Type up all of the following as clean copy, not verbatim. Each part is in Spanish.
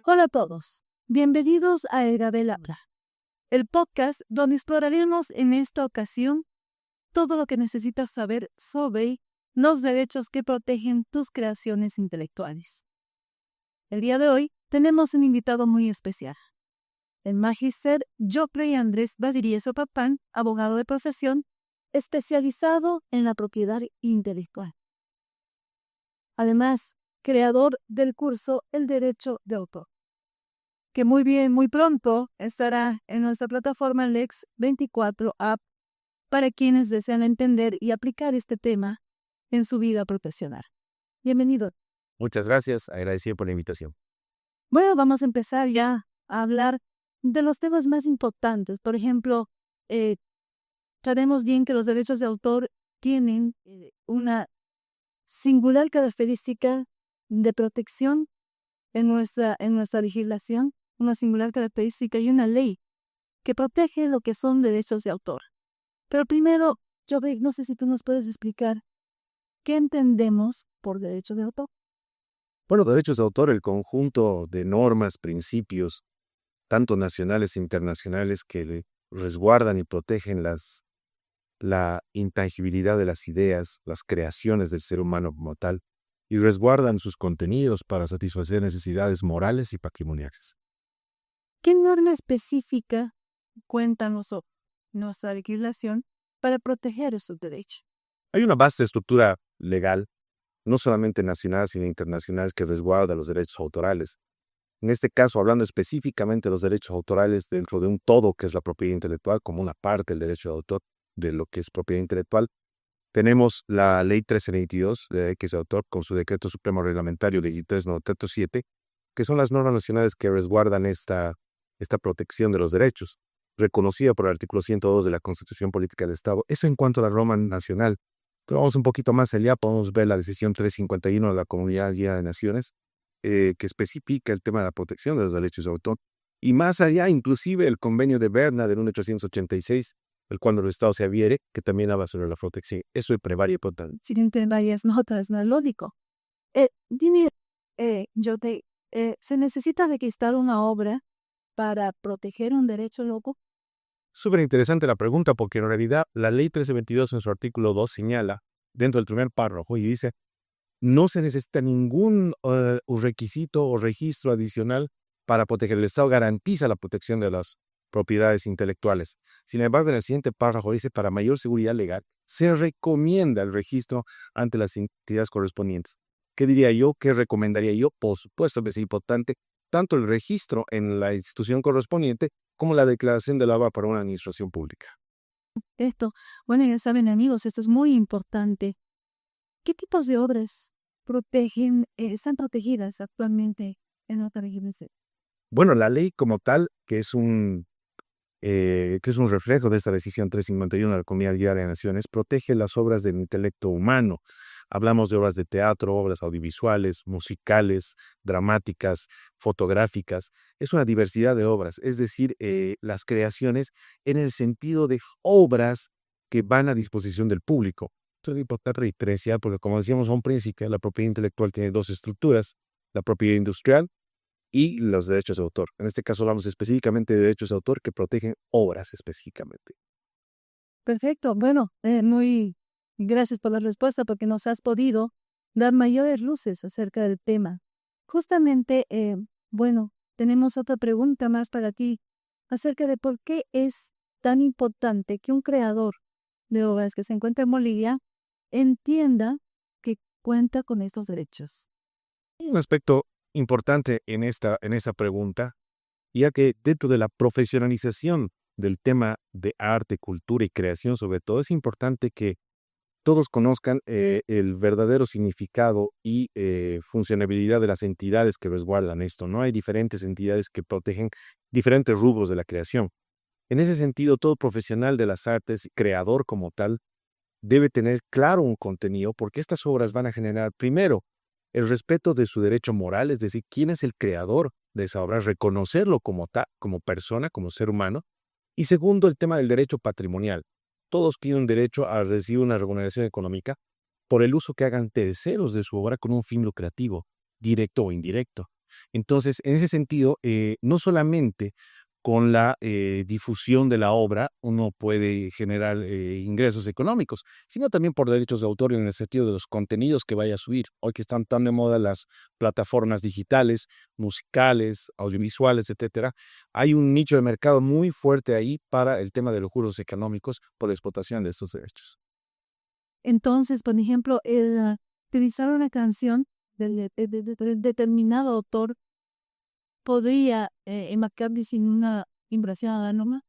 Hola a todos, bienvenidos a El Gabel Habla, el podcast donde exploraremos en esta ocasión todo lo que necesitas saber sobre los derechos que protegen tus creaciones intelectuales. El día de hoy tenemos un invitado muy especial, el magíster Joffrey Andrés Basilieso Papán, abogado de profesión, especializado en la propiedad intelectual. Además, creador del curso El Derecho de Autor, que muy pronto estará en nuestra plataforma Lex 24 App para quienes desean entender y aplicar este tema en su vida profesional. Bienvenido. Muchas gracias, agradecido por la invitación. Bueno, vamos a empezar ya a hablar de los temas más importantes. Por ejemplo, sabemos bien que los derechos de autor tienen una singular característica de protección en nuestra legislación, una singular característica y una ley que protege lo que son derechos de autor. Pero primero, Jobbik, no sé si tú nos puedes explicar qué entendemos por derecho de autor. Bueno, derechos de autor, el conjunto de normas, principios, tanto nacionales e internacionales, que resguardan y protegen la intangibilidad de las ideas, las creaciones del ser humano como tal, y resguardan sus contenidos para satisfacer necesidades morales y patrimoniales. ¿Qué norma específica cuenta nuestra legislación para proteger esos derechos? Hay una vasta estructura legal, no solamente nacional, sino internacional, que resguarda los derechos autorales. En este caso, hablando específicamente de los derechos autorales dentro de un todo que es la propiedad intelectual, como una parte del derecho de autor de lo que es propiedad intelectual, tenemos la Ley 1322 de derechos de autor con su Decreto Supremo Reglamentario Ley 397, que son las normas nacionales que resguardan esta protección de los derechos, reconocida por el artículo 102 de la Constitución Política del Estado. Eso en cuanto a la norma nacional. Pero vamos un poquito más allá, podemos ver la decisión 351 de la Comunidad Guía de Naciones, que especifica el tema de la protección de los derechos de autor. Y más allá, inclusive el convenio de Berna de 1886, el cual los Estados se adhiere, que también habla sobre la protección. Eso es prevaria importante. Sin varias notas, no es lógico. Dime, ¿se necesita registrar una obra para proteger un derecho loco? Súper interesante la pregunta, porque en realidad la Ley 1322 en su artículo 2 señala, dentro del primer párrafo, y dice: no se necesita ningún requisito o registro adicional para proteger. El Estado garantiza la protección de las propiedades intelectuales. Sin embargo, en el siguiente párrafo dice: para mayor seguridad legal, se recomienda el registro ante las entidades correspondientes. ¿Qué diría yo? ¿Qué recomendaría yo? Por supuesto que es importante tanto el registro en la institución correspondiente como la declaración de la obra para una administración pública. Bueno, ya saben, amigos, esto es muy importante. ¿Qué tipos de obras están protegidas actualmente en nuestra legislación? Bueno, la ley como tal, que es un reflejo de esta decisión 351 de la Comunidad Guía de Naciones, protege las obras del intelecto humano. Hablamos de obras de teatro, obras audiovisuales, musicales, dramáticas, fotográficas. Es una diversidad de obras, es decir, las creaciones en el sentido de obras que van a disposición del público. Esto es importante diferenciar porque, como decíamos a un principio, la propiedad intelectual tiene dos estructuras: la propiedad industrial y los derechos de autor. En este caso hablamos específicamente de derechos de autor que protegen obras específicamente. Perfecto. Bueno, muy gracias por la respuesta porque nos has podido dar mayores luces acerca del tema. Justamente, bueno, tenemos otra pregunta más para ti acerca de por qué es tan importante que un creador de obras que se encuentra en Bolivia entienda que cuenta con estos derechos. Hay un aspecto importante en esta pregunta, ya que dentro de la profesionalización del tema de arte, cultura y creación, sobre todo, es importante que todos conozcan el verdadero significado y funcionabilidad de las entidades que resguardan esto, ¿no? Hay diferentes entidades que protegen diferentes rubros de la creación. En ese sentido, todo profesional de las artes, creador como tal, debe tener claro un contenido, porque estas obras van a generar, primero, el respeto de su derecho moral, es decir, quién es el creador de esa obra, reconocerlo como persona, como ser humano, y segundo, el tema del derecho patrimonial. todos tienen derecho a recibir una remuneración económica por el uso que hagan terceros de su obra con un fin lucrativo, directo o indirecto. Entonces, en ese sentido, no solamente con la difusión de la obra uno puede generar ingresos económicos, sino también por derechos de autor en el sentido de los contenidos que vaya a subir. Hoy que están tan de moda las plataformas digitales, musicales, audiovisuales, etcétera, hay un nicho de mercado muy fuerte ahí para el tema de los juros económicos por la explotación de estos derechos. Entonces, por ejemplo, utilizar una canción de determinado autor podría enmarcarse sin una invasión a la norma.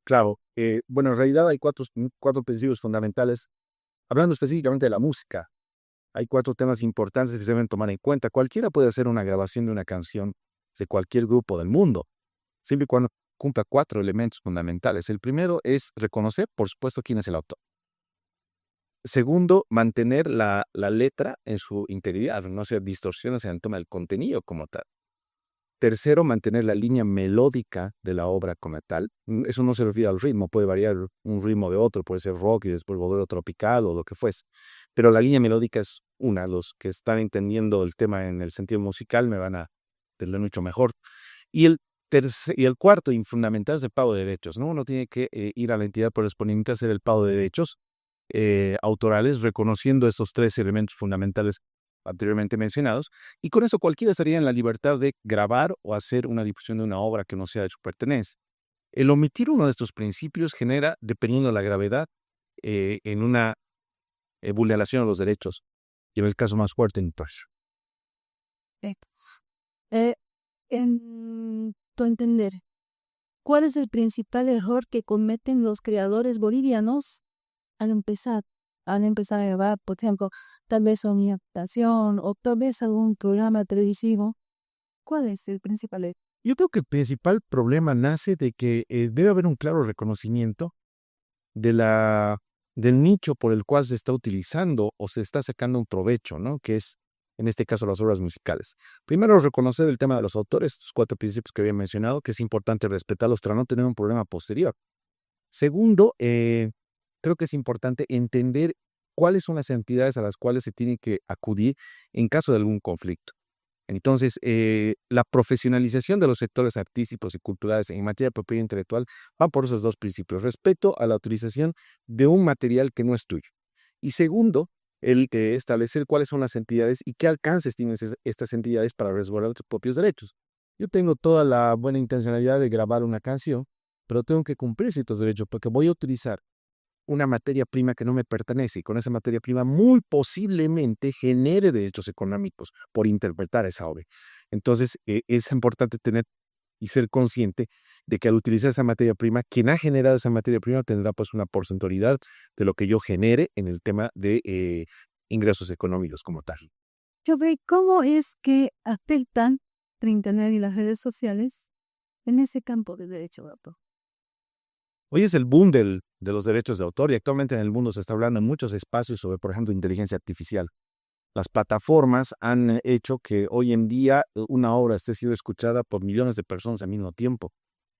Claro, bueno, en realidad hay cuatro principios fundamentales. Hablando específicamente de la música, hay 4 temas importantes que se deben tomar en cuenta. Cualquiera puede hacer una grabación de una canción de cualquier grupo del mundo, siempre y cuando cumpla 4 elementos fundamentales. El primero es reconocer, por supuesto, quién es el autor. Segundo, mantener la letra en su integridad, no hacer distorsiones en el tema del contenido como tal. Tercero, mantener la línea melódica de la obra como tal. Eso no se refiere al ritmo, puede variar un ritmo de otro, puede ser rock y después volver a tropical o lo que fuese. Pero la línea melódica es una. Los que están entendiendo el tema en el sentido musical me van a entender mucho mejor. Y el cuarto y fundamental es el pago de derechos, ¿no? Uno tiene que ir a la entidad correspondiente a hacer el pago de derechos autorales, reconociendo estos 3 elementos fundamentales anteriormente mencionados, y con eso cualquiera estaría en la libertad de grabar o hacer una difusión de una obra que no sea de su pertenencia. El omitir uno de estos principios genera, dependiendo de la gravedad, en una vulneración a los derechos, y en el caso más fuerte, en touch. Perfecto. En tu entender, ¿cuál es el principal error que cometen los creadores bolivianos al empezar? Al empezar a grabar, por ejemplo, tal vez una adaptación o tal vez algún programa televisivo. ¿Cuál es el principal error? Yo creo que el principal problema nace de que debe haber un claro reconocimiento de del nicho por el cual se está utilizando o se está sacando un provecho, ¿no? Que es, en este caso, las obras musicales. Primero, reconocer el tema de los autores, estos 4 principios que había mencionado, que es importante respetarlos para no tener un problema posterior. Segundo, creo que es importante entender cuáles son las entidades a las cuales se tiene que acudir en caso de algún conflicto. Entonces, la profesionalización de los sectores artísticos y culturales en materia de propiedad intelectual va por esos 2 principios: respeto a la utilización de un material que no es tuyo. Y segundo, el que establecer cuáles son las entidades y qué alcances tienen estas entidades para resguardar tus propios derechos. Yo tengo toda la buena intencionalidad de grabar una canción, pero tengo que cumplir ciertos derechos porque voy a utilizar una materia prima que no me pertenece, y con esa materia prima muy posiblemente genere derechos económicos por interpretar esa obra. Entonces, es importante tener y ser consciente de que al utilizar esa materia prima, quien ha generado esa materia prima tendrá pues una porcentualidad de lo que yo genere en el tema de ingresos económicos como tal. ¿Cómo es que afectan el Internet y las redes sociales en ese campo de derecho de autor? Hoy es el boom de los derechos de autor, y actualmente en el mundo se está hablando en muchos espacios sobre, por ejemplo, inteligencia artificial. Las plataformas han hecho que hoy en día una obra esté siendo escuchada por millones de personas al mismo tiempo.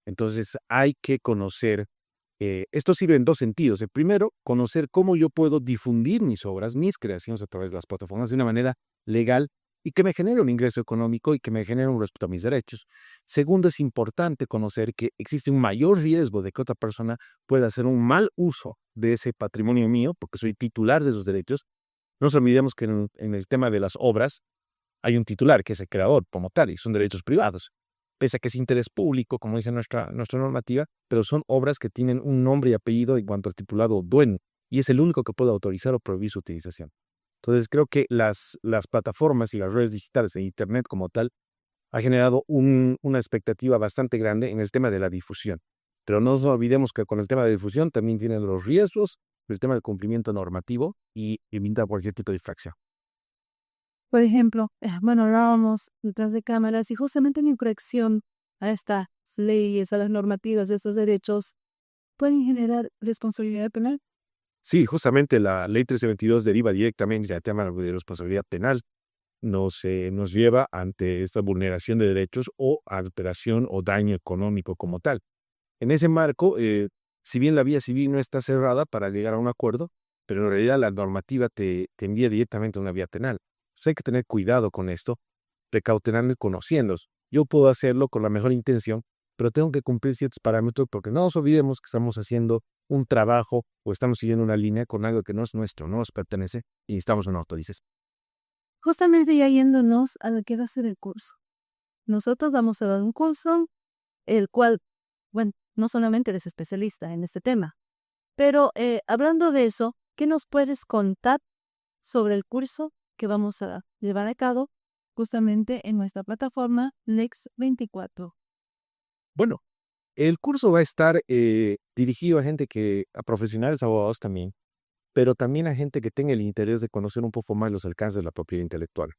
Entonces hay que conocer, esto sirve en 2 sentidos. El primero, conocer cómo yo puedo difundir mis obras, mis creaciones a través de las plataformas de una manera legal y que me genere un ingreso económico y que me genere un respeto a mis derechos. Segundo, es importante conocer que existe un mayor riesgo de que otra persona pueda hacer un mal uso de ese patrimonio mío, porque soy titular de esos derechos. No nos olvidemos que en el tema de las obras hay un titular, que es el creador como tal, y son derechos privados. Pese a que es interés público, como dice nuestra normativa, pero son obras que tienen un nombre y apellido en cuanto al titulado dueño, y es el único que puede autorizar o prohibir su utilización. Entonces, creo que las plataformas y las redes digitales e Internet como tal ha generado una expectativa bastante grande en el tema de la difusión. Pero no nos olvidemos que con el tema de difusión también tienen los riesgos, el tema del cumplimiento normativo y evitar cualquier tipo de infracción. Por ejemplo, bueno, hablábamos detrás de cámaras y justamente en corrección a estas leyes, a las normativas de estos derechos, pueden generar responsabilidad penal. Sí, justamente la ley 1322 deriva directamente del tema de responsabilidad penal. Nos lleva ante esta vulneración de derechos o alteración o daño económico como tal. En ese marco, si bien la vía civil no está cerrada para llegar a un acuerdo, pero en realidad la normativa te envía directamente a una vía penal. Entonces hay que tener cuidado con esto, precautelarme y conociéndolos. Yo puedo hacerlo con la mejor intención, pero tengo que cumplir ciertos parámetros porque no nos olvidemos que estamos haciendo un trabajo o estamos siguiendo una línea con algo que no es nuestro, no nos pertenece y estamos una autorización. Justamente ya yéndonos a lo que va a ser el curso. Nosotros vamos a dar un curso, el cual, bueno, no solamente eres especialista en este tema, pero hablando de eso, ¿qué nos puedes contar sobre el curso que vamos a llevar a cabo justamente en nuestra plataforma Lex 24? Bueno, el curso va a estar dirigido a profesionales, abogados también, pero también a gente que tenga el interés de conocer un poco más los alcances de la propiedad intelectual.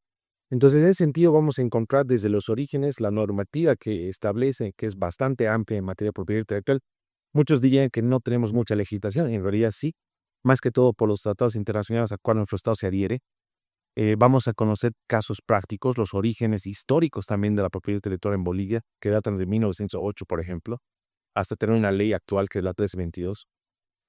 Entonces, en ese sentido, vamos a encontrar desde los orígenes la normativa que establece, que es bastante amplia en materia de propiedad intelectual. Muchos dirían que no tenemos mucha legislación, en realidad sí, más que todo por los tratados internacionales a los cuales nuestro Estado se adhiere. Vamos a conocer casos prácticos, los orígenes históricos también de la propiedad intelectual en Bolivia, que datan de 1908, por ejemplo, hasta tener una ley actual que es la 1322.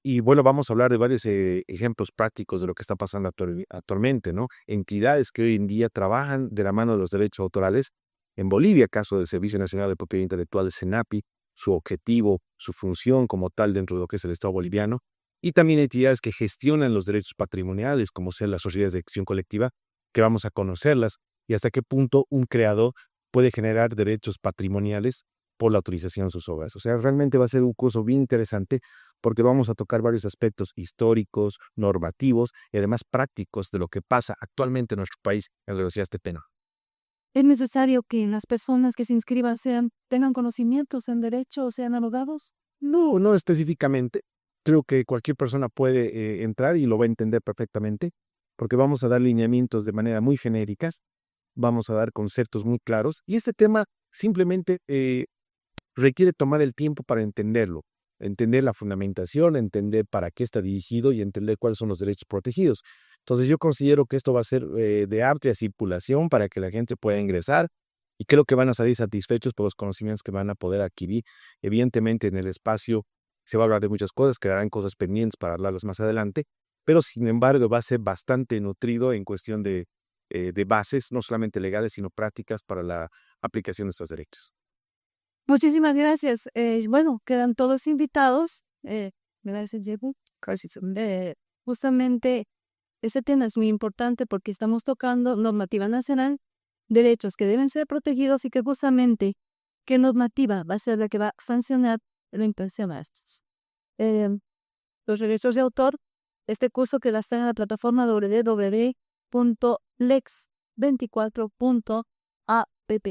Y bueno, vamos a hablar de varios ejemplos prácticos de lo que está pasando actualmente, ¿no? Entidades que hoy en día trabajan de la mano de los derechos autorales. En Bolivia, caso del Servicio Nacional de Propiedad Intelectual, el SENAPI, su objetivo, su función como tal dentro de lo que es el Estado boliviano. Y también entidades que gestionan los derechos patrimoniales, como sean las sociedades de acción colectiva, que vamos a conocerlas y hasta qué punto un creador puede generar derechos patrimoniales por la autorización de sus obras. O sea, realmente va a ser un curso bien interesante porque vamos a tocar varios aspectos históricos, normativos y además prácticos de lo que pasa actualmente en nuestro país en relación a este tema. ¿Es necesario que las personas que se inscriban tengan conocimientos en derecho o sean abogados? No, no específicamente. Creo que cualquier persona puede entrar y lo va a entender perfectamente porque vamos a dar lineamientos de manera muy genéricas, vamos a dar conceptos muy claros y este tema simplemente requiere tomar el tiempo para entenderlo, entender la fundamentación, entender para qué está dirigido y entender cuáles son los derechos protegidos. Entonces yo considero que esto va a ser de amplia circulación para que la gente pueda ingresar y creo que van a salir satisfechos por los conocimientos que van a poder adquirir. Evidentemente en el espacio se va a hablar de muchas cosas, quedarán cosas pendientes para hablarlas más adelante, pero sin embargo va a ser bastante nutrido en cuestión de bases, no solamente legales, sino prácticas para la aplicación de estos derechos. Muchísimas gracias. Bueno, quedan todos invitados. Gracias, Jebu. Justamente este tema es muy importante porque estamos tocando normativa nacional, derechos que deben ser protegidos y que justamente qué normativa va a ser la que va a sancionar la impresión a estos. Los derechos de autor, este curso que está en la plataforma www.lex24.app.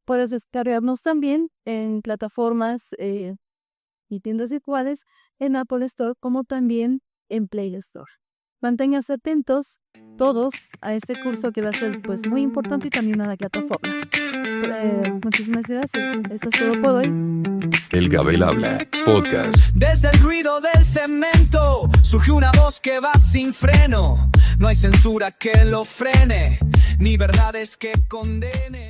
Puedes descargarnos también en plataformas y tiendas virtuales en Apple Store como también en Play Store. Manténganse atentos todos a este curso que va a ser pues muy importante y también a la plataforma. Muchísimas gracias. Eso es todo por hoy. El Gabel habla, podcast. Desde el ruido del cemento surge una voz que va sin freno. No hay censura que lo frene, ni verdades que condene.